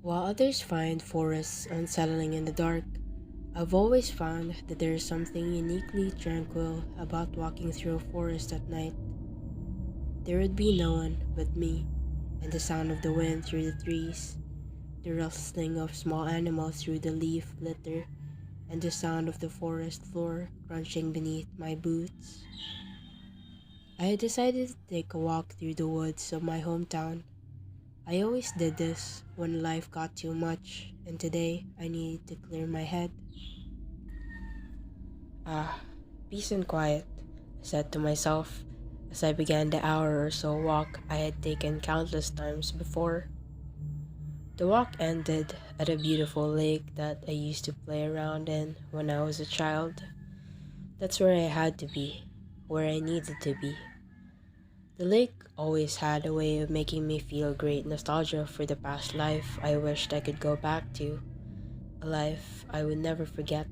While others find forests unsettling in the dark, I've always found that there is something uniquely tranquil about walking through a forest at night. There would be no one but me, and the sound of the wind through the trees, the rustling of small animals through the leaf litter, and the sound of the forest floor crunching beneath my boots. I had decided to take a walk through the woods of my hometown. I always did this when life got too much, and today I needed to clear my head. Ah, peace and quiet, I said to myself as I began the hour or so walk I had taken countless times before. The walk ended at a beautiful lake that I used to play around in when I was a child. That's where I had to be, where I needed to be. The lake always had a way of making me feel great nostalgia for the past life I wished I could go back to, a life I would never forget.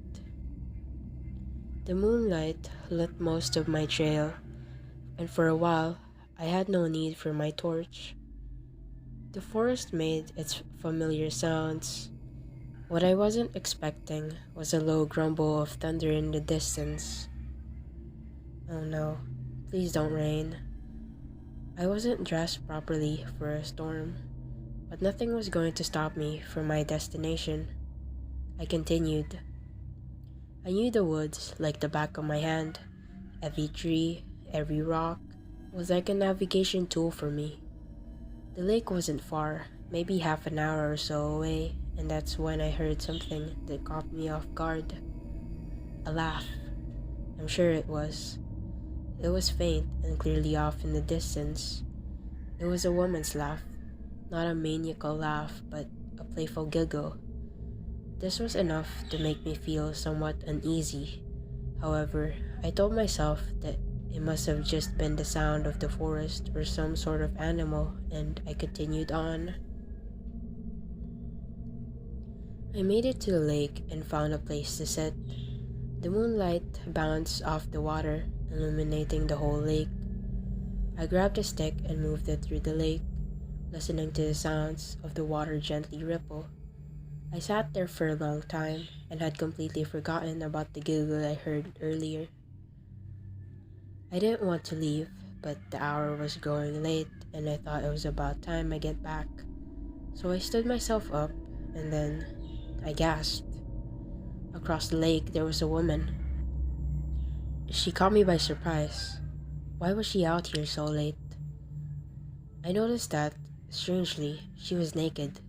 The moonlight lit most of my trail, and for a while I had no need for my torch. The forest made its familiar sounds. What I wasn't expecting was a low grumble of thunder in the distance. Oh no, please don't rain. I wasn't dressed properly for a storm, but nothing was going to stop me from my destination. I continued. I knew the woods like the back of my hand. Every tree, every rock was like a navigation tool for me. The lake wasn't far, maybe half an hour or so away, and that's when I heard something that caught me off guard. A laugh. I'm sure it was. It was faint and clearly off in the distance. It was a woman's laugh, not a maniacal laugh, but a playful giggle. This was enough to make me feel somewhat uneasy. However, I told myself that it must have just been the sound of the forest or some sort of animal, and I continued on. I made it to the lake and found a place to sit. The moonlight bounced off the water, illuminating the whole lake. I grabbed a stick and moved it through the lake, listening to the sounds of the water gently ripple. I sat there for a long time and had completely forgotten about the giggle I heard earlier. I didn't want to leave, but the hour was growing late and I thought it was about time I get back. So I stood myself up and then I gasped. Across the lake there was a woman. She caught me by surprise. Why was she out here so late? I noticed that, strangely, she was naked.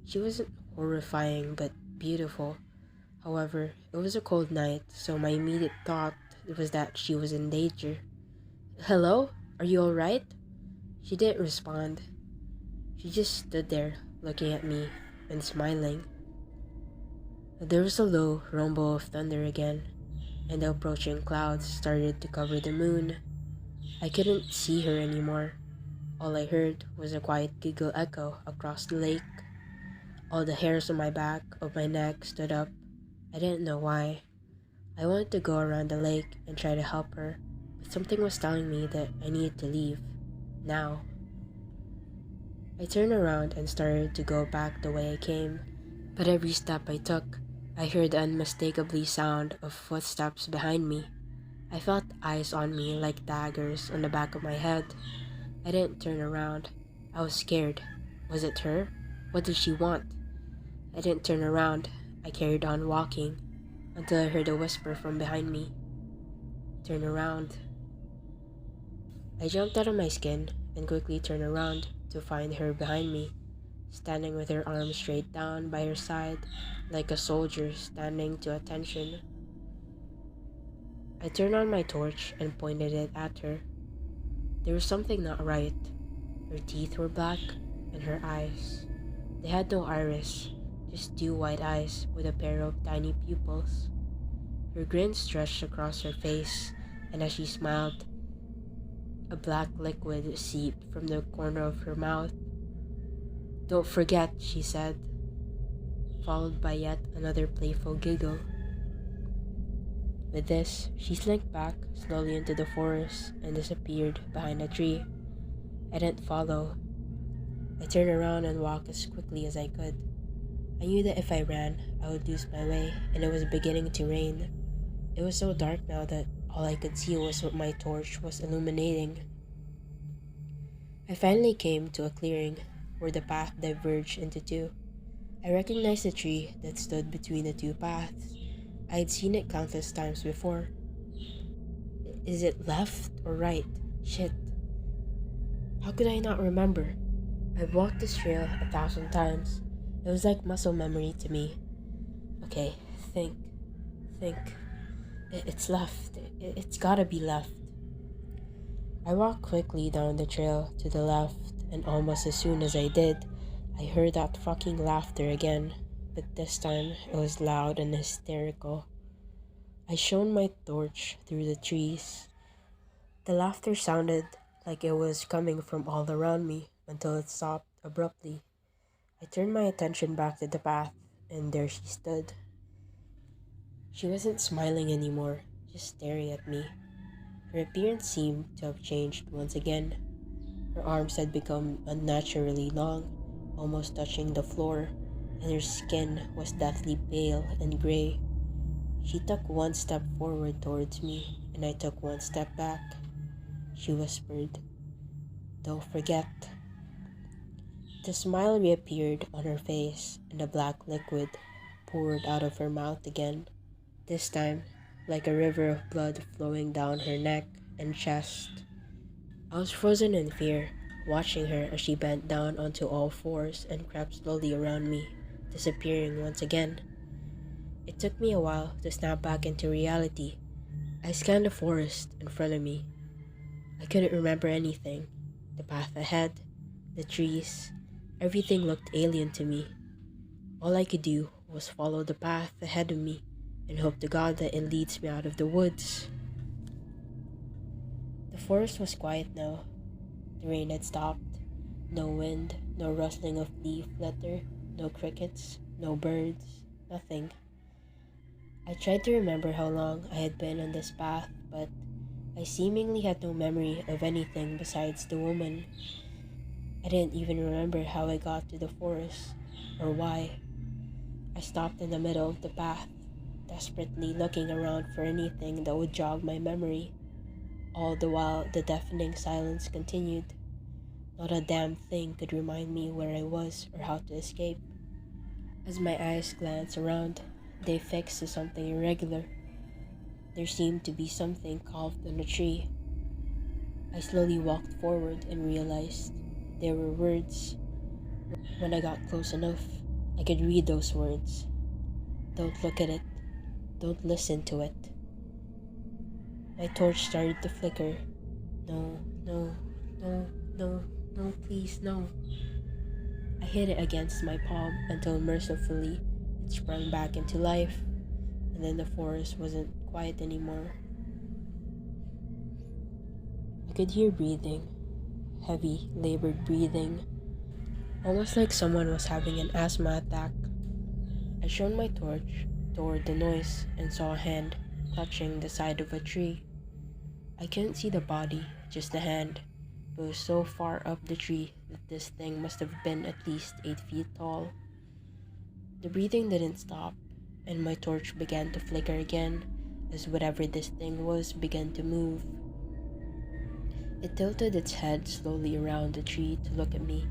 She wasn't horrifying but beautiful. However, it was a cold night, so my immediate thought was that she was in danger. Hello? Are you alright? She didn't respond. She just stood there, looking at me and smiling. There was a low rumble of thunder again, and the approaching clouds started to cover the moon. I couldn't see her anymore. All I heard was a quiet giggle echo across the lake. All the hairs on my back of my neck stood up. I didn't know why. I wanted to go around the lake and try to help her, but something was telling me that I needed to leave. Now. I turned around and started to go back the way I came, but every step I took, I heard the unmistakably sound of footsteps behind me. I felt eyes on me like daggers on the back of my head. I didn't turn around. I was scared. Was it her? What did she want? I didn't turn around. I carried on walking until I heard a whisper from behind me. Turn around. I jumped out of my skin and quickly turned around to find her behind me, standing with her arms straight down by her side, like a soldier standing to attention. I turned on my torch and pointed it at her. There was something not right. Her teeth were black, and her eyes. They had no iris, just dew-white eyes with a pair of tiny pupils. Her grin stretched across her face, and as she smiled, a black liquid seeped from the corner of her mouth. "Don't forget," she said, followed by yet another playful giggle. With this, she slinked back slowly into the forest and disappeared behind a tree. I didn't follow. I turned around and walked as quickly as I could. I knew that if I ran, I would lose my way, and it was beginning to rain. It was so dark now that all I could see was what my torch was illuminating. I finally came to a clearing where the path diverged into two. I recognized the tree that stood between the two paths. I had seen it countless times before. Is it left or right? Shit. How could I not remember? I've walked this trail 1,000 times. It was like muscle memory to me. Okay, think. It's left. It's gotta be left. I walked quickly down the trail to the left, and almost as soon as I did, I heard that fucking laughter again, but this time it was loud and hysterical. I shone my torch through the trees. The laughter sounded like it was coming from all around me until it stopped abruptly. I turned my attention back to the path, and there she stood. She wasn't smiling anymore, just staring at me. Her appearance seemed to have changed once again. Her arms had become unnaturally long, almost touching the floor, and her skin was deathly pale and gray. She took one step forward towards me, and I took one step back. She whispered, "Don't forget." The smile reappeared on her face, and the black liquid poured out of her mouth again, this time like a river of blood flowing down her neck and chest. I was frozen in fear, watching her as she bent down onto all fours and crept slowly around me, disappearing once again. It took me a while to snap back into reality. I scanned the forest in front of me. I couldn't remember anything. The path ahead, the trees, everything looked alien to me. All I could do was follow the path ahead of me and hope to God that it leads me out of the woods. The forest was quiet now. The rain had stopped. No wind, no rustling of leaf litter, no crickets, no birds, nothing. I tried to remember how long I had been on this path, but I seemingly had no memory of anything besides the woman. I didn't even remember how I got to the forest, or why. I stopped in the middle of the path, desperately looking around for anything that would jog my memory. All the while, the deafening silence continued. Not a damn thing could remind me where I was or how to escape. As my eyes glanced around, they fixed to something irregular. There seemed to be something carved on a tree. I slowly walked forward and realized there were words. When I got close enough, I could read those words. Don't look at it. Don't listen to it. My torch started to flicker. No, no, no, no, no, please, no. I hit it against my palm until mercifully it sprung back into life, and then the forest wasn't quiet anymore. I could hear breathing, heavy, labored breathing, almost like someone was having an asthma attack. I shone my torch toward the noise and saw a hand clutching the side of a tree. I couldn't see the body, just the hand. It was so far up the tree that this thing must have been at least 8 feet tall. The breathing didn't stop, and my torch began to flicker again as whatever this thing was began to move. It tilted its head slowly around the tree to look at me.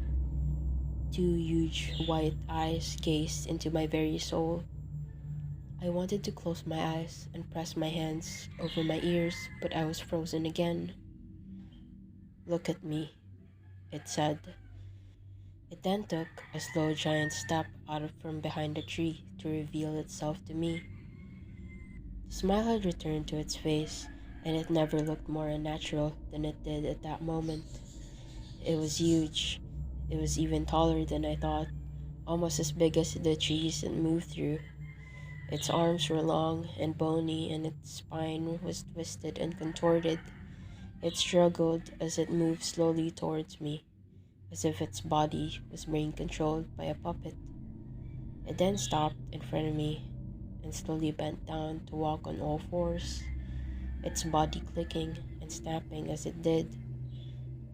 Two huge white eyes gazed into my very soul. I wanted to close my eyes and press my hands over my ears, but I was frozen again. "Look at me," it said. It then took a slow giant step out from behind the tree to reveal itself to me. The smile had returned to its face, and it never looked more unnatural than it did at that moment. It was huge. It was even taller than I thought, almost as big as the trees it moved through. Its arms were long and bony, and its spine was twisted and contorted. It struggled as it moved slowly towards me, as if its body was being controlled by a puppet. It then stopped in front of me and slowly bent down to walk on all fours, its body clicking and snapping as it did.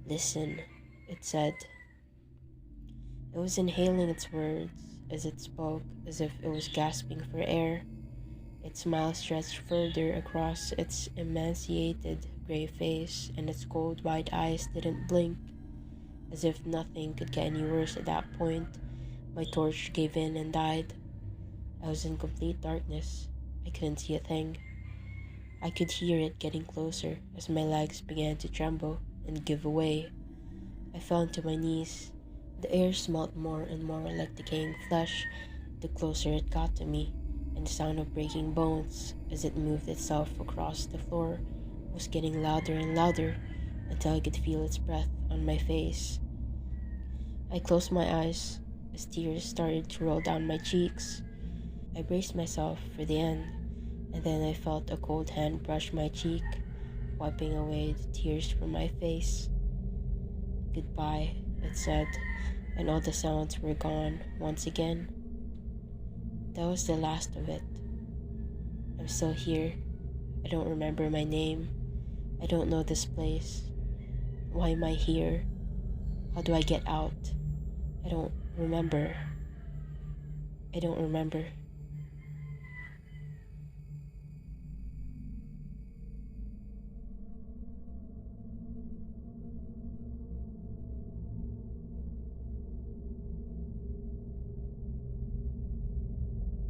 "Listen," it said. It was inhaling its words, as it spoke, as if it was gasping for air. Its smile stretched further across its emaciated gray face, and its cold white eyes didn't blink. As if nothing could get any worse at that point, my torch gave in and died. I was in complete darkness. I couldn't see a thing. I could hear it getting closer as my legs began to tremble and give way. I fell to my knees. The air smelled more and more like decaying flesh the closer it got to me, and the sound of breaking bones as it moved itself across the floor was getting louder and louder until I could feel its breath on my face. I closed my eyes as tears started to roll down my cheeks. I braced myself for the end, and then I felt a cold hand brush my cheek, wiping away the tears from my face. "Goodbye," it said, and all the sounds were gone once again. That was the last of it. I'm still here. I don't remember my name. I don't know this place. Why am I here? How do I get out? I don't remember. I don't remember.